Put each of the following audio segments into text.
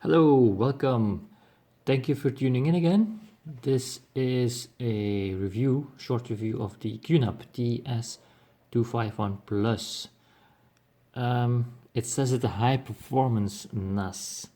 Hello, welcome. Thank you for tuning in again. This is a short review of the QNAP TS251 Plus. It says it's a high performance NAS.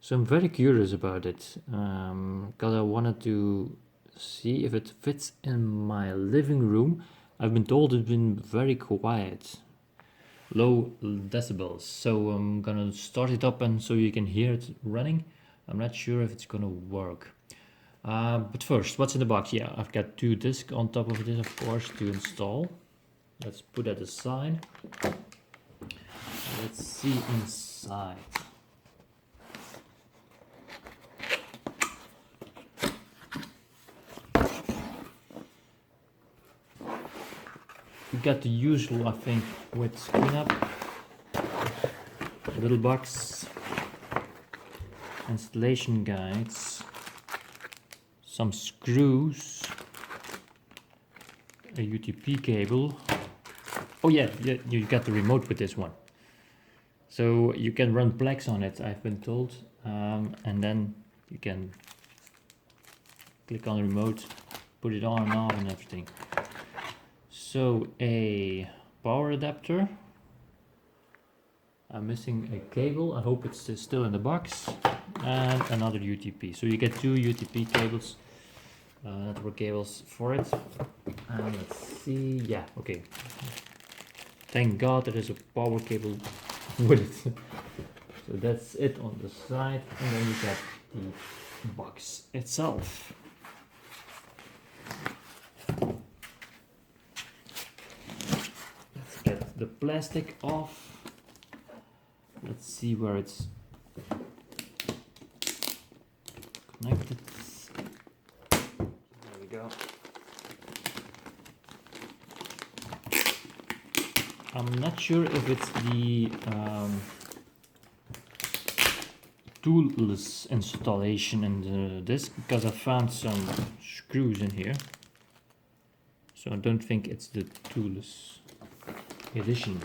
So I'm very curious about it because I wanted to see if it fits in my living room. I've been told it's been very quiet, low decibels, so I'm gonna start it up and so you can hear it running. I'm not sure if it's gonna work, but first, what's in the box? Yeah, I've got 2 discs on top of this, of course, to install. Let's put that aside. Let's see inside. We got the usual, I think, with QNAP. Little box, installation guides, some screws, a UTP cable. Oh yeah, you got the remote with this one. So you can run Plex on it, I've been told, and then you can click on the remote, put it on and off and everything. So a power adapter. I'm missing a cable, I hope it's still in the box, and another UTP. So you get 2 UTP cables, network cables for it. And let's see, yeah, okay. Thank God there is a power cable with it. So that's it on the side, and then you get the box itself. Let's get the plastic off. Let's see where it's connected. There we go. I'm not sure if it's the toolless installation in the disk, because I found some screws in here. So I don't think it's the toolless edition.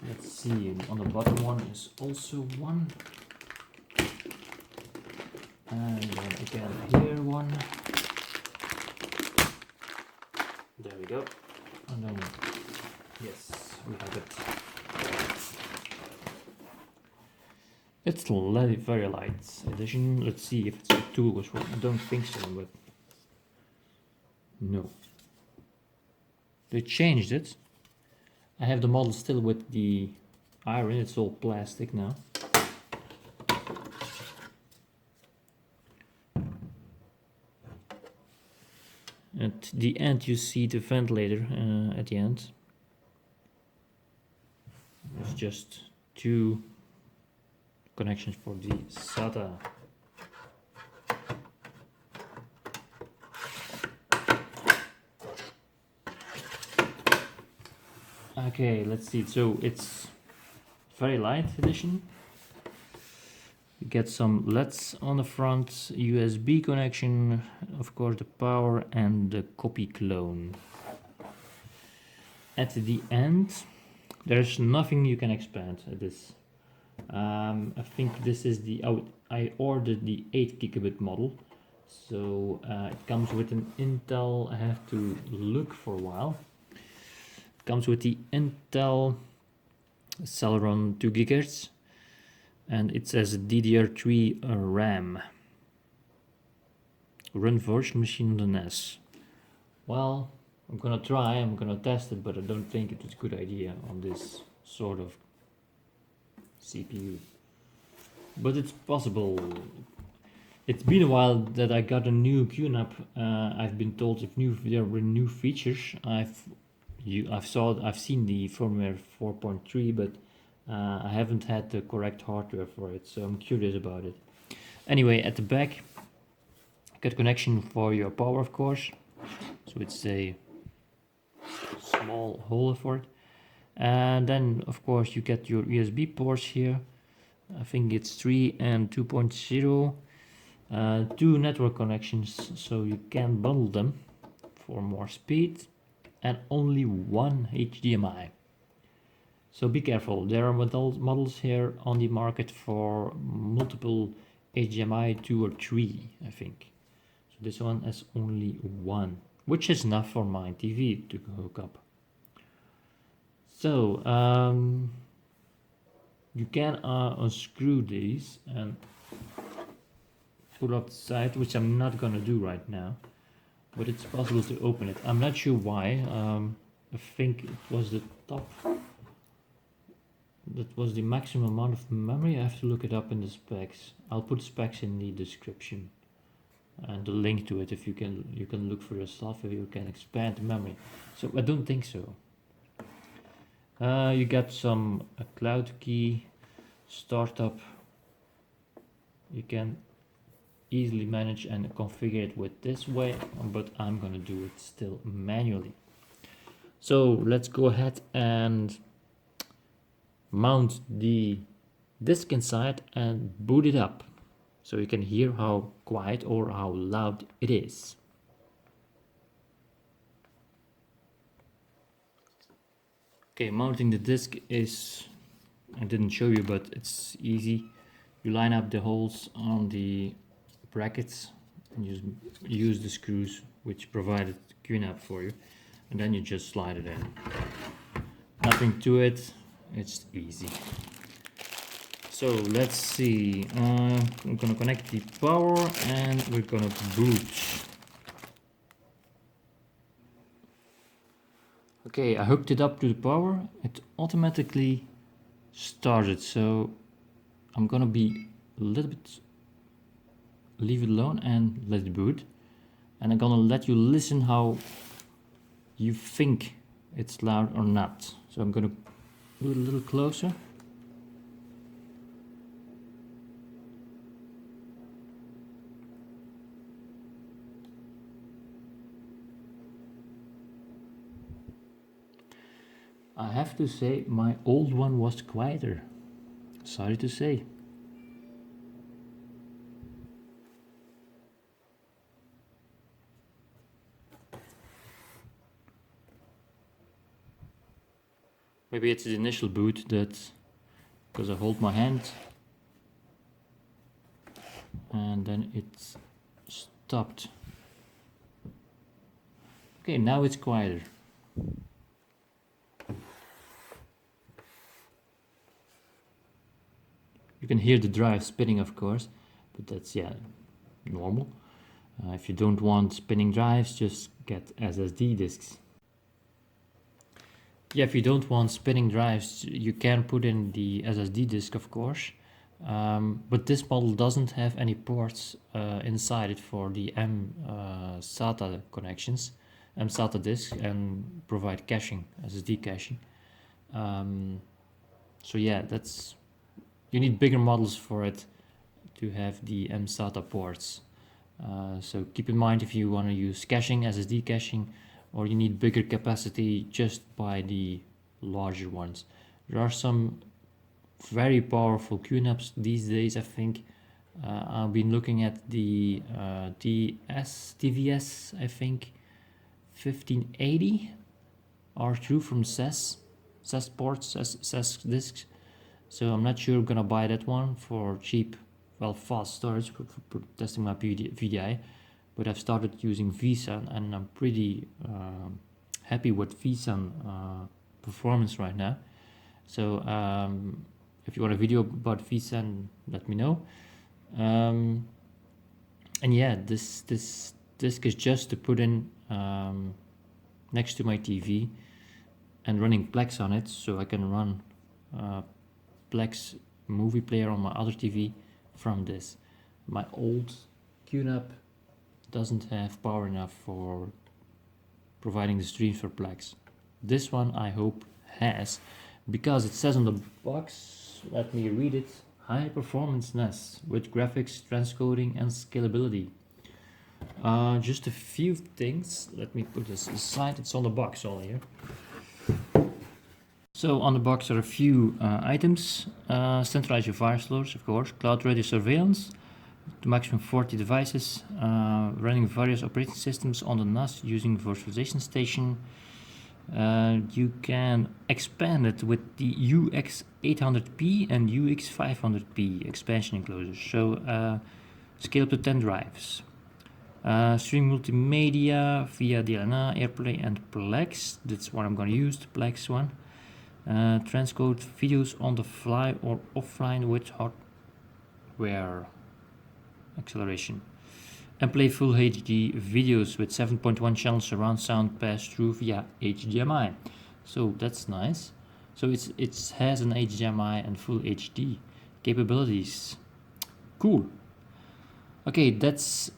Let's see, on the bottom one is also one. And then again here one. There we go. And then, yes, we have it. It's very light edition. Let's see if it's a toolless one. I don't think so, but no. They changed it. I have the model still with the iron, it's all plastic now. At the end you see the ventilator at the end. There's just 2 connections for the SATA. Okay, let's see. So it's very light edition. You get some LEDs on the front, USB connection, of course the power, and the copy clone. At the end, there's nothing you can expand at this. I think this is the I ordered the 8 gigabit model, so it comes with an Intel. I have to look for a while. It comes with the Intel Celeron 2 GHz, and it says DDR3 RAM. Run virtual machine on the NAS. Well, I'm gonna try, I'm gonna test it, but I don't think it's a good idea on this sort of CPU. But it's possible. It's been a while that I got a new QNAP. I've been told if there were new features. I've seen the firmware 4.3, but I haven't had the correct hardware for it, so I'm curious about it. Anyway, at the back, got connection for your power, of course. So it's a small hole for it. And then, of course, you get your USB ports here. I think it's 3 and 2.0. 2 network connections, so you can bundle them for more speed. And only 1 HDMI. So be careful, there are models here on the market for multiple HDMI 2 or 3, I think. So this one has only one, which is enough for my TV to hook up. So you can unscrew these and pull up the side, which I'm not gonna do right now, but it's possible to open it. I'm not sure why. I think it was the top. That was the maximum amount of memory. I have to look it up in the specs. I'll put specs in the description and the link to it if you can look for yourself if you can expand the memory. So I don't think so. You got a cloud key, startup. You can easily manage and configure it with this way, but I'm gonna do it still manually. So let's go ahead and mount the disk inside and boot it up so you can hear how quiet or how loud it is. Okay, mounting the disk is, I didn't show you, but it's easy. You line up the holes on the brackets and use the screws which provided QNAP for you, and then you just slide it in. Nothing to it, it's easy. So let's see, I'm gonna connect the power and we're gonna boot. Okay, I hooked it up to the power. It automatically started, so I'm gonna be a little bit, leave it alone and let it boot. And I'm gonna let you listen how you think it's loud or not. So I'm gonna do it a little closer. I have to say my old one was quieter. Sorry to say. Maybe it's the initial boot that, because I hold my hand and then it stopped. Okay, now it's quieter. You can hear the drive spinning, of course, but that's, yeah, normal. If you don't want spinning drives, just get SSD disks. Yeah, if you don't want spinning drives, you can put in the SSD disk, of course. But this model doesn't have any ports inside it for the SATA connections, SATA disk, and provide caching, SSD caching. So yeah, you need bigger models for it to have the SATA ports. So keep in mind if you want to use caching, SSD caching, or you need bigger capacity, just buy the larger ones. There are some very powerful QNAPs these days, I think. I've been looking at the TVS, I think, 1580 R2 from SES ports, SES disks. So I'm not sure I'm gonna buy that one for cheap, well, fast storage for testing my VDI. But I've started using vSAN and I'm pretty happy with vSAN performance right now. So if you want a video about vSAN, let me know. And yeah, this disk is just to put in next to my TV and running Plex on it, so I can run Plex movie player on my other TV from this. My old QNAP doesn't have power enough for providing the streams for Plex. This one I hope has, because it says on the box, let me read it, high performance NAS with graphics, transcoding and scalability. Just a few things, let me put this aside, it's on the box all here. So on the box are a few items, centralize your virus loads, of course, cloud ready surveillance, to maximum 40 devices, running various operating systems on the NAS using virtualization station, You can expand it with the UX800p and UX500p expansion enclosures. So scale up to 10 drives. Stream multimedia via DLNA, AirPlay, and Plex. That's what I'm going to use, the Plex one. Transcode videos on the fly or offline with hardware acceleration. And play full HD videos with 7.1 channel surround sound passed through via HDMI. So that's nice. So it has an HDMI and full HD capabilities. Cool. Okay, that's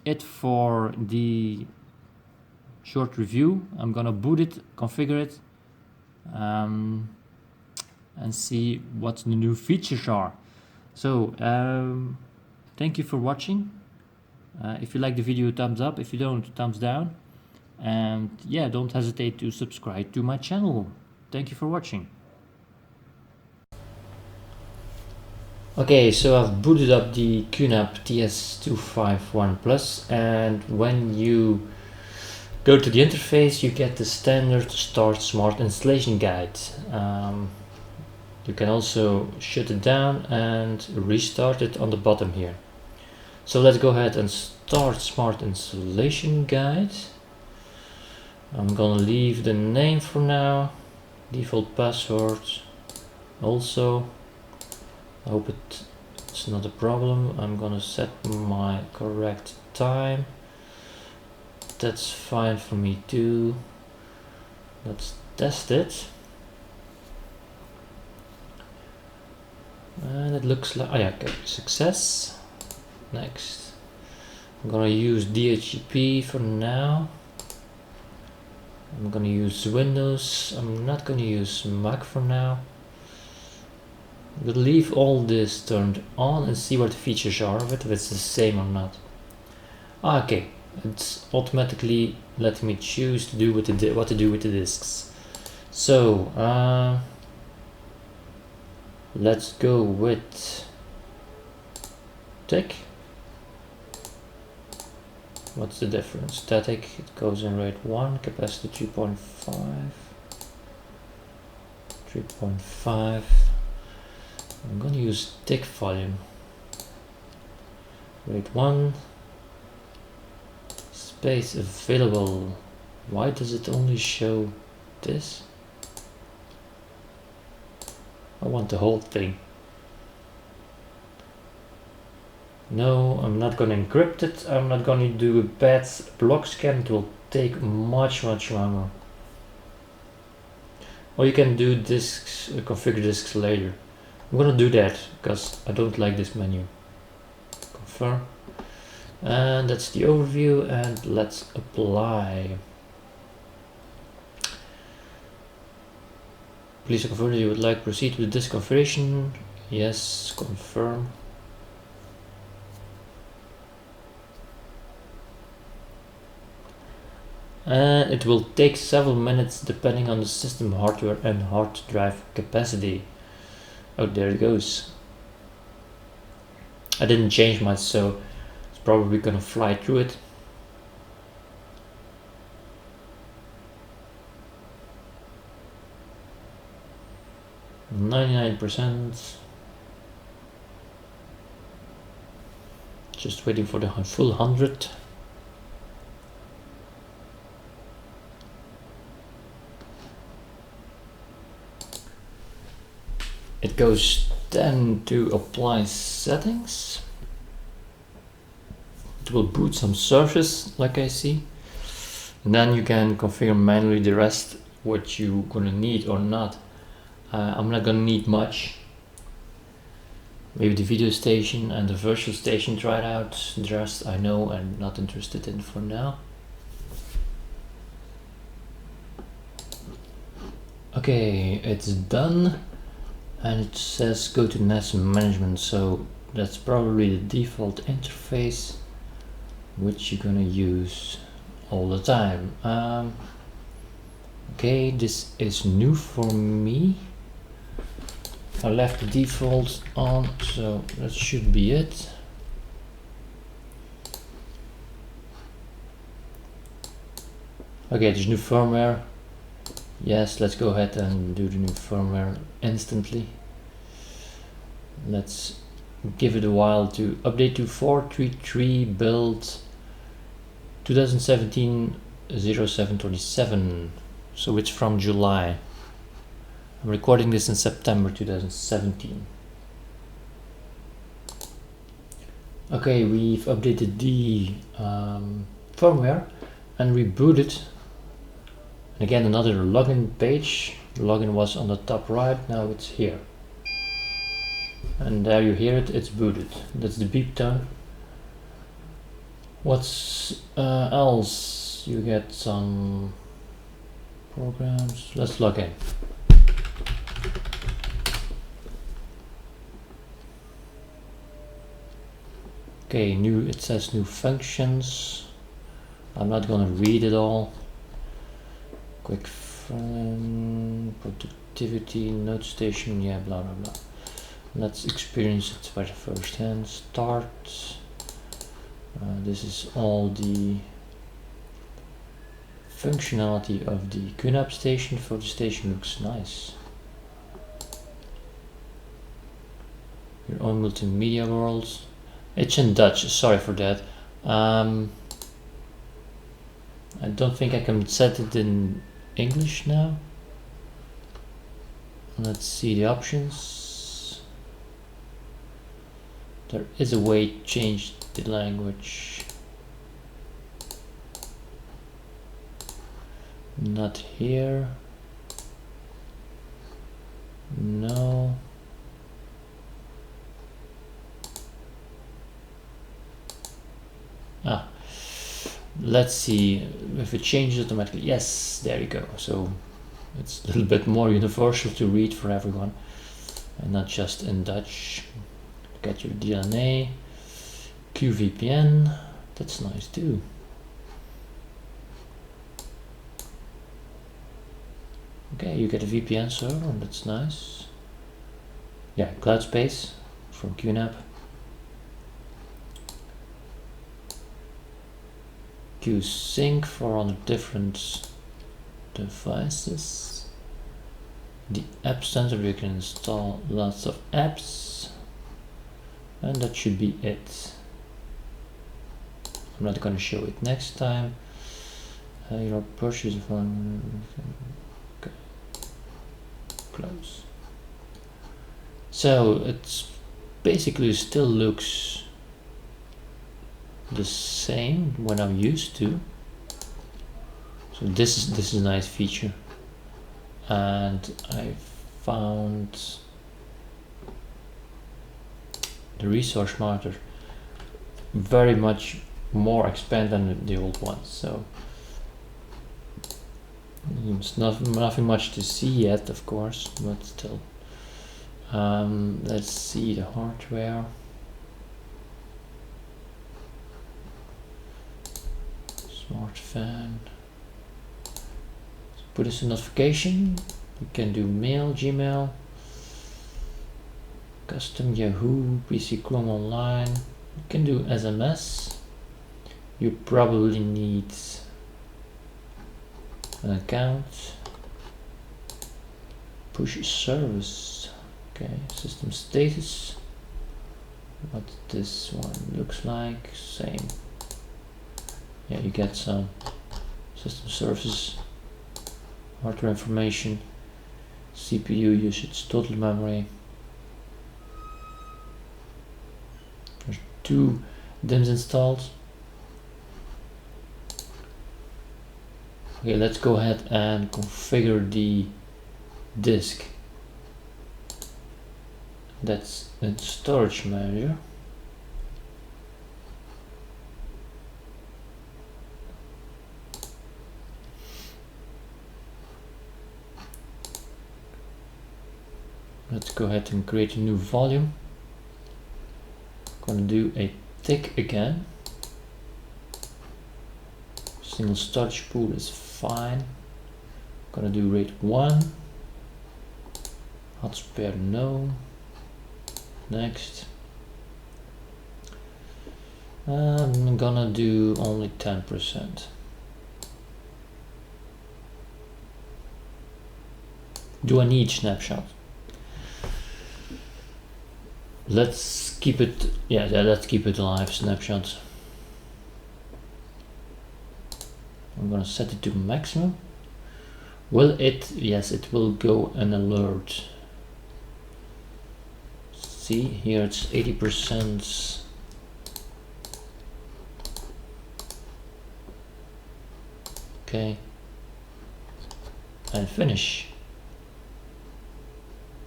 it for the short review. I'm gonna boot it, configure it, and see what the new features are. So thank you for watching. If you like the video, thumbs up. If you don't, thumbs down. And yeah, don't hesitate to subscribe to my channel. Thank you for watching. Okay, so I've booted up the QNAP TS251 Plus, and when you go to the interface, you get the standard Start Smart installation guide. You can also shut it down and restart it on the bottom here. So let's go ahead and start Smart Installation Guide. I'm gonna leave the name for now, default password also. I hope it's not a problem. I'm gonna set my correct time. That's fine for me too. Let's test it. And it looks like, oh yeah, okay, success. Next, I'm gonna use DHCP for now. I'm gonna use Windows. I'm not gonna use Mac for now. I'm gonna leave all this turned on and see what the features are of it, if it's the same or not. Okay, it's automatically letting me choose to do what to do with the disks. So let's go with TIC. What's the difference? Static, it goes in RAID 1, capacity 3.5. 3.5. I'm gonna use TIC volume. RAID 1. Space available. Why does it only show this? I want the whole thing. No, I'm not going to encrypt it. I'm not going to do a bad block scan. It will take much longer. Or you can do disks, configure disks later. I'm going to do that because I don't like this menu. Confirm. And that's the overview, and let's apply. Please confirm that you would like to proceed with this configuration. Yes, confirm. And it will take several minutes depending on the system hardware and hard drive capacity. Oh, there it goes. I didn't change much, so it's probably gonna fly through it. %. Just waiting for the full 100. It goes then to apply settings. It will boot some services like I see. And then you can configure manually the rest, what you're gonna need or not. I'm not gonna need much. Maybe the video station and the virtual station, try it out. The rest I know I'm not interested in for now. Okay, it's done. And it says go to NAS management, so that's probably the default interface which you're gonna use all the time. Okay, this is new for me. I left the default on, so that should be it. Okay, there's new firmware. Yes, let's go ahead and do the new firmware instantly. Let's give it a while to update to 433 build 2017-0727. So it's from July. I'm recording this in September 2017. Okay, we've updated the firmware and rebooted. And again, another login page. The login was on the top right, now it's here. And there you hear it, it's booted. That's the beep tone. What's else? You get some programs. Let's log in. Okay, it says new functions. I'm not gonna read it all. Quick productivity, note station, yeah, blah blah blah. Let's experience it by the first hand. Start. This is all the functionality of the QNAP station. For the station looks nice. Your own multimedia worlds. It's in Dutch, sorry for that. I don't think I can set it in English now. Let's see the options. There is a way to change the language. Not here. No. Let's see if it changes automatically. Yes, there you go. So it's a little bit more universal to read for everyone and not just in Dutch. Get your DNA, QVPN, that's nice too. Okay, you get a VPN server, that's nice. Yeah, cloud space from QNAP. QSync for all the different devices. The App Center, we can install lots of apps, and that should be it. I'm not going to show it next time. Your purchase from okay. Close. So it's basically still looks the same when I'm used to. So this is a nice feature, and I found the resource monitor very much more expanded than the old ones. So it's nothing much to see yet, of course, but still. Let's see the hardware. Smart fan. Put this in notification. You can do mail, Gmail, custom Yahoo, PC Chrome Online. You can do SMS. You probably need an account. Push service. Okay, system status. What this one looks like. Same. Yeah, you get some system services, hardware information, CPU usage, total memory. There's 2 DIMMs installed. Okay, let's go ahead and configure the disk. That's in storage manager. Let's go ahead and create a new volume. Gonna do a tick again. Single storage pool is fine. Gonna do rate 1. Hot spare no. Next. I'm gonna do only 10%. do I need snapshot? Let's keep it, yeah, let's keep it alive, snapshots. I'm gonna set it to maximum. Will it, yes, it will go an alert. See, here it's 80%. Okay. And finish.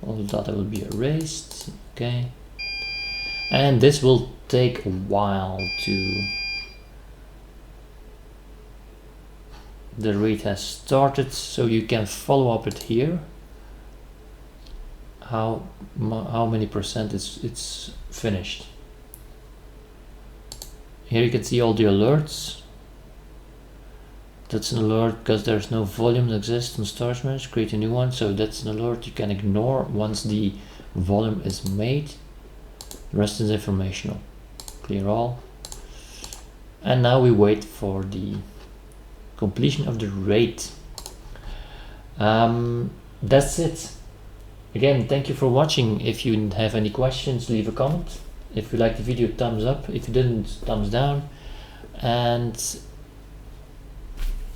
All the data will be erased. Okay. And this will take a while to... The read has started, so you can follow up it here. How many percent it's finished. Here you can see all the alerts. That's an alert because there's no volume that exists on storage managed. Create a new one, so that's an alert you can ignore once the volume is made. The rest is informational. Clear all. And now we wait for the completion of the RAID. That's it. Again, thank you for watching. If you have any questions, leave a comment. If you liked the video, thumbs up. If you didn't, thumbs down. And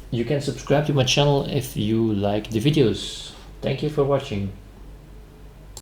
you can subscribe to my channel if you like the videos. Thank you for watching.